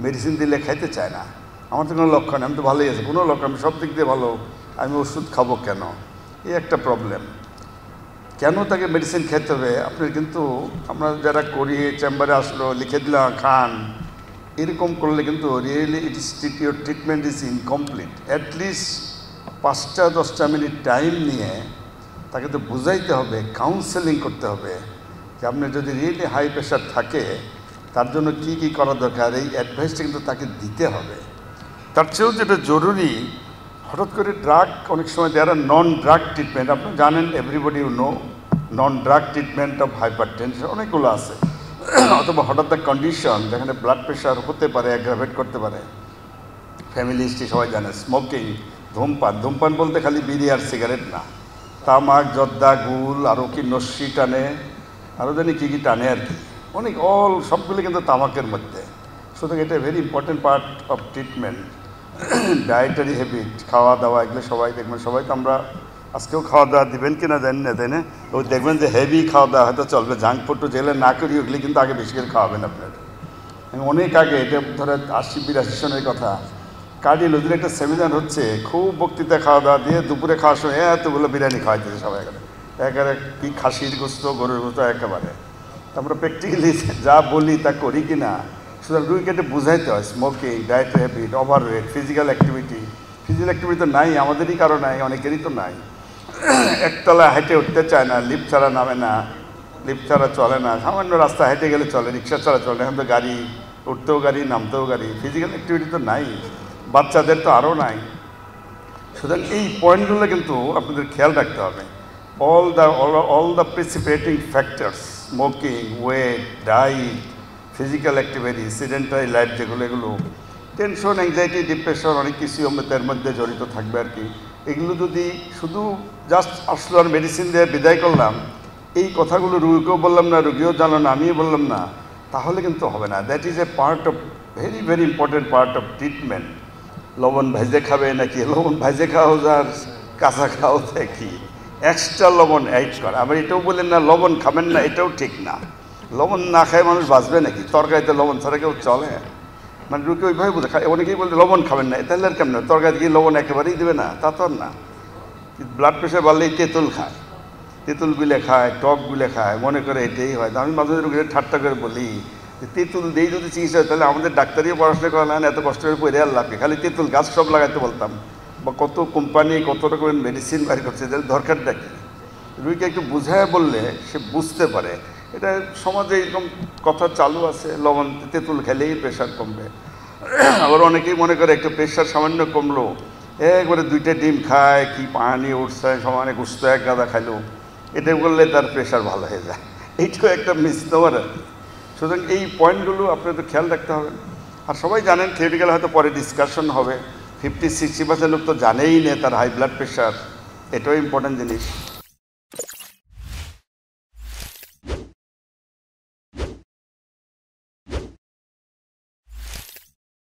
Medicine দিলে খাইতে চায় না। আমার তো কোনো লক্ষণ, আমি তো ভালোই আছি, কোনো লক্ষণ, আমি সব দিক দিয়ে ভালো, আমি ওষুধ খাবো কেন? এই একটা প্রবলেম। কেন তাকে মেডিসিন খেতে হবে? আপনার কিন্তু আমরা যারা করি, চেম্বারে আসলো লিখে দিলাম খান, এরকম করলে কিন্তু really your treatment is incomplete. At least 5-10 minute time নিয়ে তাকে তো বুঝাইতে হবে, কাউন্সেলিং করতে হবে যে আপনার যদি রিয়েলি হাই প্রেশার থাকে তার জন্য কী কী করা দরকার, এই অ্যাডভাইসটা কিন্তু তাকে দিতে হবে। তার চেয়েও যেটা জরুরি, হঠাৎ করে ড্রাগ অনেক সময় দেয়ার আর নন ড্রাগ ট্রিটমেন্ট, আপনি জানেন, everybody you know non drug treatment of hypertension অনেকগুলো আছে। অথবা হঠাৎ দ্য কন্ডিশন যেখানে ব্লাড প্রেশার হতে পারে, অ্যাগ্রাভেট করতে পারে। ফ্যামিলি হিস্ট্রি সবাই জানে, স্মোকিং, ধূমপান বলতে খালি বিড়ি আর সিগারেট না, তামাক, জর্দা, গুল, আরও কি নস্যি টানে, আরও জানি কী কী টানে আর কি, অনেক সবগুলি কিন্তু তামাকের মধ্যে। সুতরাং এটা very important part of treatment. Dietary habit, খাওয়া দাওয়া, এগুলো সবাই দেখবেন, সবাই তো আমরা আজকেও খাওয়া দাওয়া দিবেন কিনা জানি না, তাই না? ওই দেখবেন যে হেভি খাওয়া দাওয়া হয়তো চলবে, জাঙ্ক ফুড জেলে না করি, ওগুলি কিন্তু আগে বেশি করে খাওয়াবেন আপনার। অনেক আগে, এটা ধরো 80-82 সনের কথা, কার্ডিওলজির একটা সেমিনার হচ্ছে, খুব বক্তৃতা খাওয়া দাওয়া দিয়ে দুপুরে খাওয়ার সময় এতগুলো বিরিয়ানি খাওয়াইতেছে সবাই, একেবারে কি খাসির গোস্ত, গরুর গোস্ত একেবারে। আমরা প্র্যাকটিক্যালি যা বলি তা করি কি না। সুতরাং রুগীকে বুঝাইতে হয় smoking, diet habit, overweight, physical activity তো নাই, আমাদেরই কারো নাই, অনেকেরই তো নাই। একতলা হেঁটে উঠতে চায় না, লিফট ছাড়া নামে না, লিফট ছাড়া চলে না, সামান্য রাস্তা হেঁটে গেলে চলে, রিক্সা ছাড়া চলে, এখন তো গাড়ি, উঠতেও গাড়ি, নামতেও গাড়ি, ফিজিক্যাল অ্যাক্টিভিটি তো নাই, বাচ্চাদের তো আরও নাই। সুতরাং এই পয়েন্টগুলো কিন্তু আপনাদের খেয়াল রাখতে হবে। all the precipitating factors, smoking, weight, diet, physical activity, sedentary life, এগুলো টেনশন, অ্যাংজাইটি, ডিপ্রেশন, অনেক কিছু এর মধ্যে জড়িত থাকবে আর কি। এগুলো যদি শুধু জাস্ট আসলো আর মেডিসিন দিয়ে বিদায় করলাম, এই কথাগুলো রুগীকেও বললাম না, রুগীও জানো না, আমিও বললাম না, তাহলে কিন্তু হবে না। That is a part of, very very important part of treatment. লবণ ভাইজে খাবে নাকি, লবণ ভাইজে খাওয়া যার কাঁচা খাওয়া কি, এক্সট্রা লবণ অ্যাড করা। আবার এটাও বললেন না লবণ খাবেন না, এটাও ঠিক না। লবণ না খায় মানুষ বাঁচবে নাকি? তরকারিতে লবণ ছাড়া কেউ চলে? মানে রুগী ওইভাবে বুঝে খায়। অনেকেই বলতে লবণ খাবেন না, তাহলে আর কেমন? তরকারিতে কি লবণ একেবারেই দেবে না? তা তো আর না। ব্লাড প্রেশার বাড়লেই তেঁতুল খায়, তেঁতুল গুলে খায়, টক গুলে খায়, মনে করে এটাই হয়। আমি মাঝে মাঝে রুগীদের ঠাট্টা করে বলি যে তেঁতুল দিয়ে যদি চিকিৎসা হয় তাহলে আমাদের ডাক্তারিও পড়াশোনা করা না, এত কষ্ট করে পড়ে আর লাভে, খালি তেঁতুল গাছ সব লাগাইতে বলতাম। বা কত কোম্পানি কত রকমের মেডিসিন বাড়ি করছে, তাহলে দরকারটা কি? রুগীকে একটু বুঝায় বললে সে বুঝতে পারে। এটা সমাজে এরকম কথা চালু আছে, লবণ তেঁতুল খেলেই প্রেশার কমবে। আবার অনেকেই মনে করে একটু প্রেশার সামান্য কমলো, একবারে 2টা ডিম খায়, কি পানি উঠছে, সমানে গুস্ত এক গাদা খাইলো, এটা বললে তার প্রেশার ভালো হয়ে যায়। এইটাও একটা মিসনোমার আর কি। সুতরাং এই পয়েন্টগুলো আপনাদের খেয়াল রাখতে হবে। আর সবাই জানেন, থিওরিক্যাল হয়তো পরে ডিসকাশন হবে, 50-60% লোক তো জানেই না তার হাই ব্লাড প্রেশার, এটাও ইম্পর্টেন্ট জিনিস।